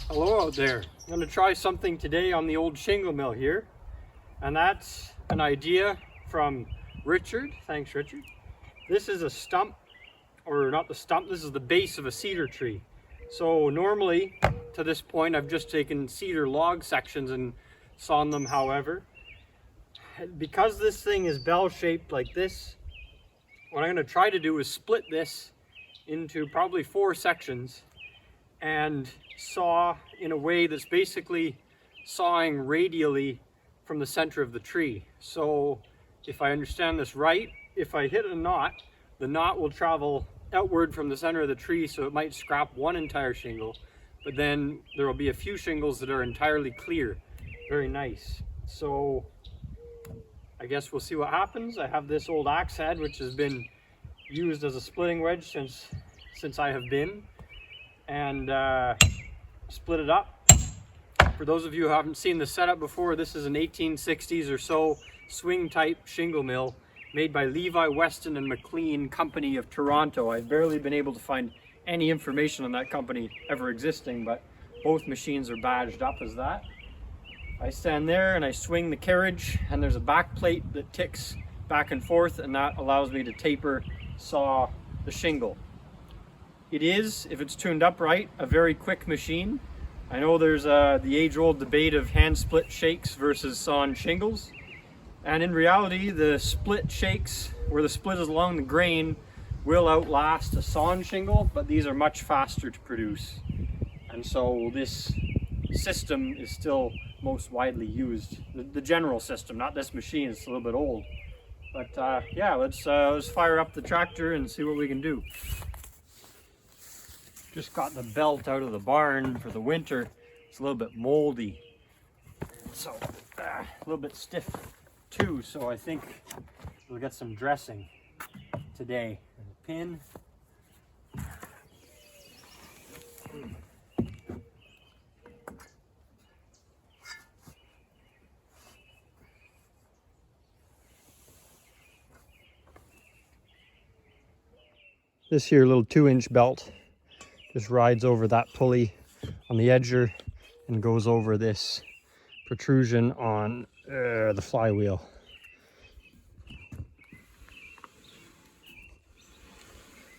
Hello out there. I'm going to try something today on the old shingle mill here, and that's an idea from Richard. Thanks, Richard. This is a stump, or not the stump, this is the base of a cedar tree. So normally to this point I've just taken cedar log sections and sawn them. However, because this thing is bell shaped like this, what I'm going to try to do is split this into probably 4 sections and saw in a way that's basically sawing radially from the center of the tree. So if I understand this right, if I hit a knot, the knot will travel outward from the center of the tree, so it might scrap one entire shingle, but then there will be a few shingles that are entirely clear. Very nice. So I guess we'll see what happens. I have this old axe head which has been used as a splitting wedge since I have been, and split it up. For those of you who haven't seen the setup before, this is an 1860s or so swing type shingle mill made by Levi Weston and McLean Company of Toronto. I've barely been able to find any information on that company ever existing, but both machines are badged up as that. I stand there and I swing the carriage, and there's a back plate that ticks back and forth, and that allows me to taper saw the shingle. It is, if it's tuned up right, a very quick machine. I know there's the age-old debate of hand split shakes versus sawn shingles, and in reality the split shakes, where the split is along the grain, will outlast a sawn shingle, but these are much faster to produce, and so this system is still most widely used. The general system, not this machine. It's a little bit old, but yeah, let's fire up the tractor and see what we can do. Just got the belt out of the barn for the winter. It's a little bit moldy, so a little bit stiff too, so I think we'll get some dressing today. A pin. This here little 2-inch belt just rides over that pulley on the edger and goes over this protrusion on the flywheel.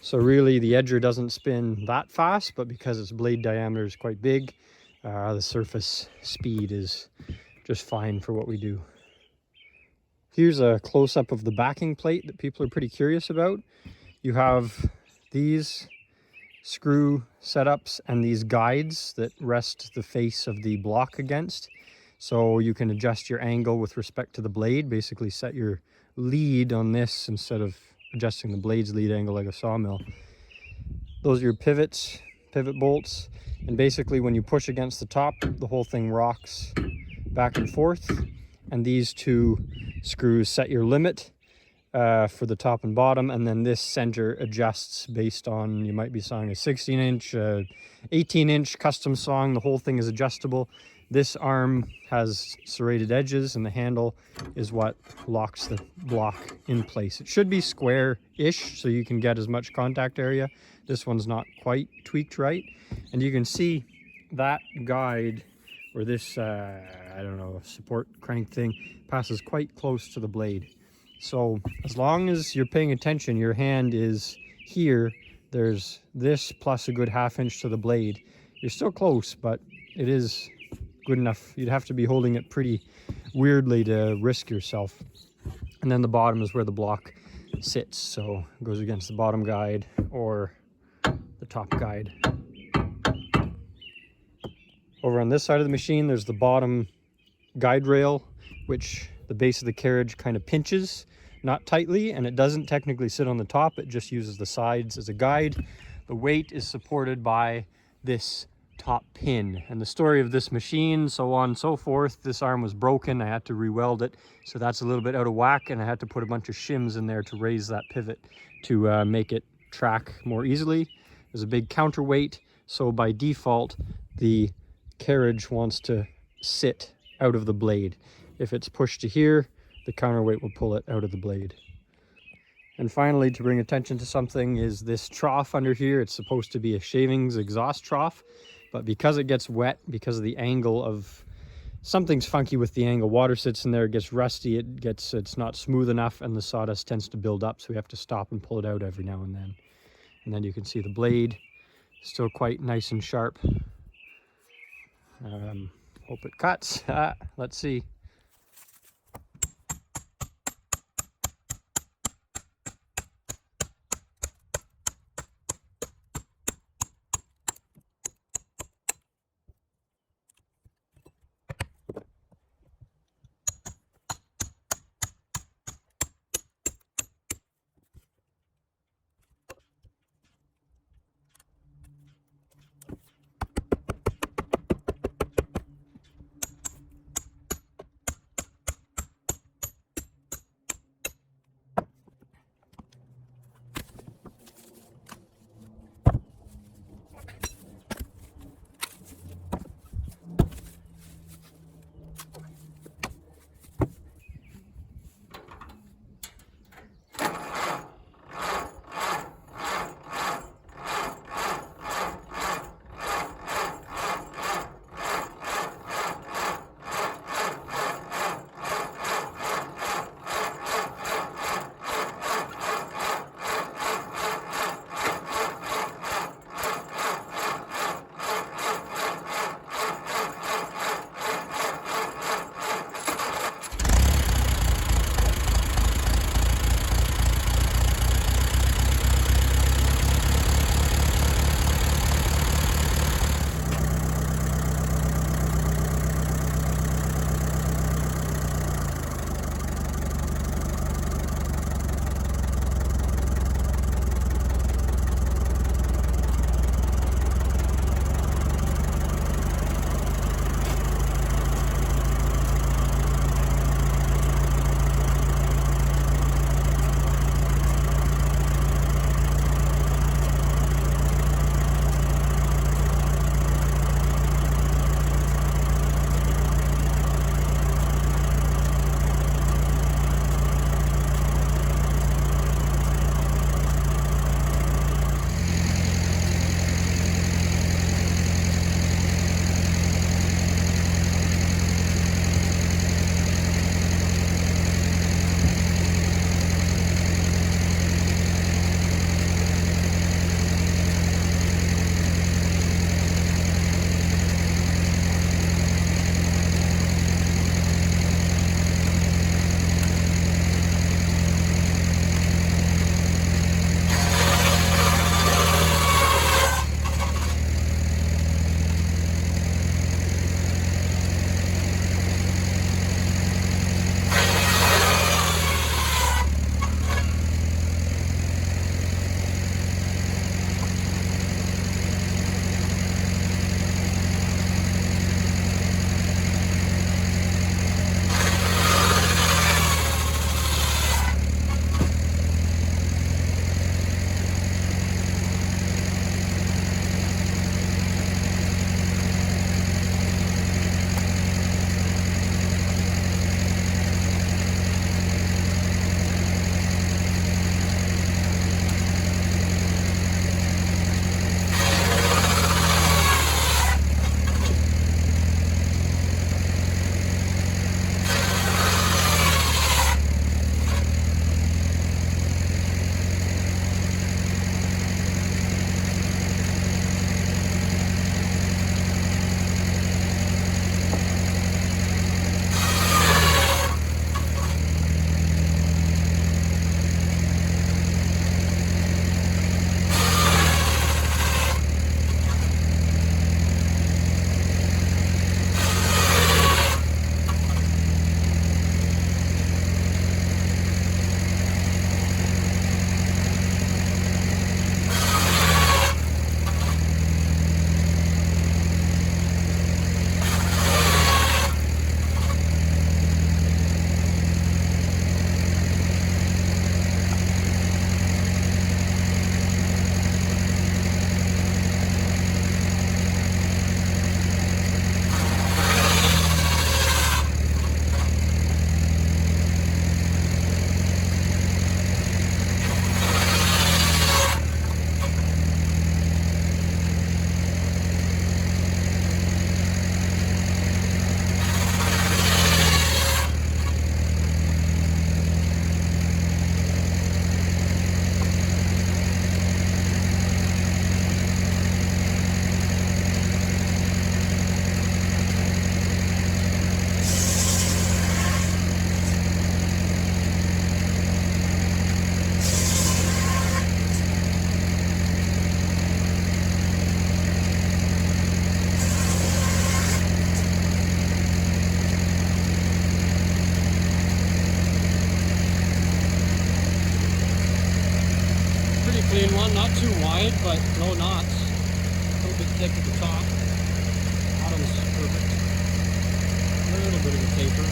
So really the edger doesn't spin that fast, but because its blade diameter is quite big, the surface speed is just fine for what we do. Here's a close-up of the backing plate that people are pretty curious about. You have these screw setups and these guides that rest the face of the block against, so you can adjust your angle with respect to the blade. Basically set your lead on this instead of adjusting the blade's lead angle like a sawmill. Those are your pivots, pivot bolts, and basically when you push against the top, the whole thing rocks back and forth, and these 2 screws set your limit for the top and bottom, and then this center adjusts based on, you might be sawing a 16-inch, 18-inch custom sawing. The whole thing is adjustable. This arm has serrated edges, and the handle is what locks the block in place. It should be square-ish so you can get as much contact area. This one's not quite tweaked right, and you can see that guide, or this I don't know, support crank thing, passes quite close to the blade. So as long as you're paying attention, your hand is here, there's this plus a good 1/2 inch to the blade. You're still close, but it is good enough. You'd have to be holding it pretty weirdly to risk yourself. And then the bottom is where the block sits, so it goes against the bottom guide or the top guide. Over on this side of the machine, there's the bottom guide rail, which the base of the carriage kind of pinches, not tightly, and it doesn't technically sit on the top. It just uses the sides as a guide. The weight is supported by this top pin. And the story of this machine, so on and so forth, this arm was broken. I had to re-weld it, so that's a little bit out of whack, and I had to put a bunch of shims in there to raise that pivot to make it track more easily. There's a big counterweight, so by default the carriage wants to sit out of the blade. If it's pushed to here, the counterweight will pull it out of the blade. And finally, to bring attention to something, is this trough under here. It's supposed to be a shavings exhaust trough. But because it gets wet, because of the angle of, something's funky with the angle, water sits in there, it gets rusty, it's not smooth enough, and the sawdust tends to build up, so we have to stop and pull it out every now and then. And then you can see the blade still quite nice and sharp. Hope it cuts. Let's see. wide, but no knots. A little bit thick at the top. Bottom's perfect. A little bit of a taper.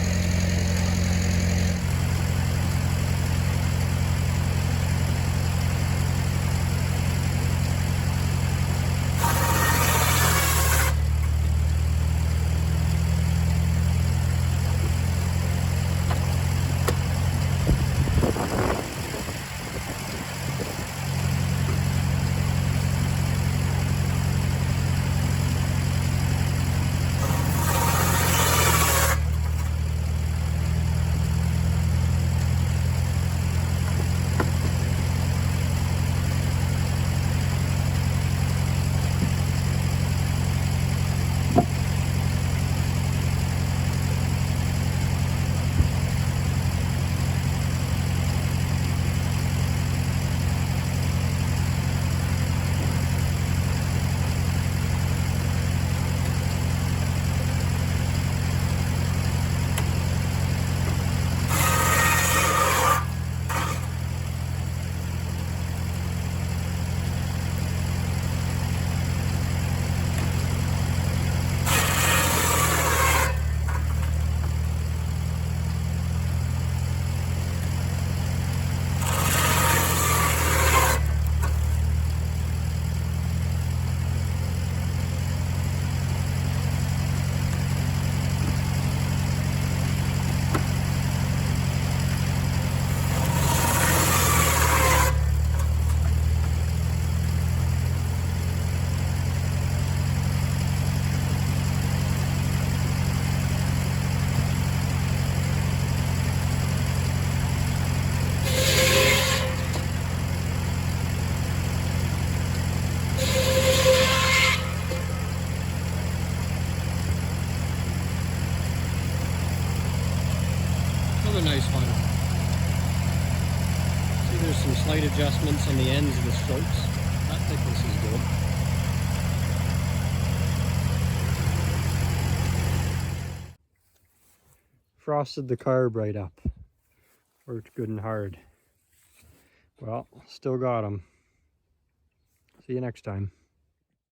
Another nice one. See, there's some slight adjustments on the ends of the strokes. That thickness is good. Frosted the carb right up. Worked good and hard. Well, still got them. See you next time.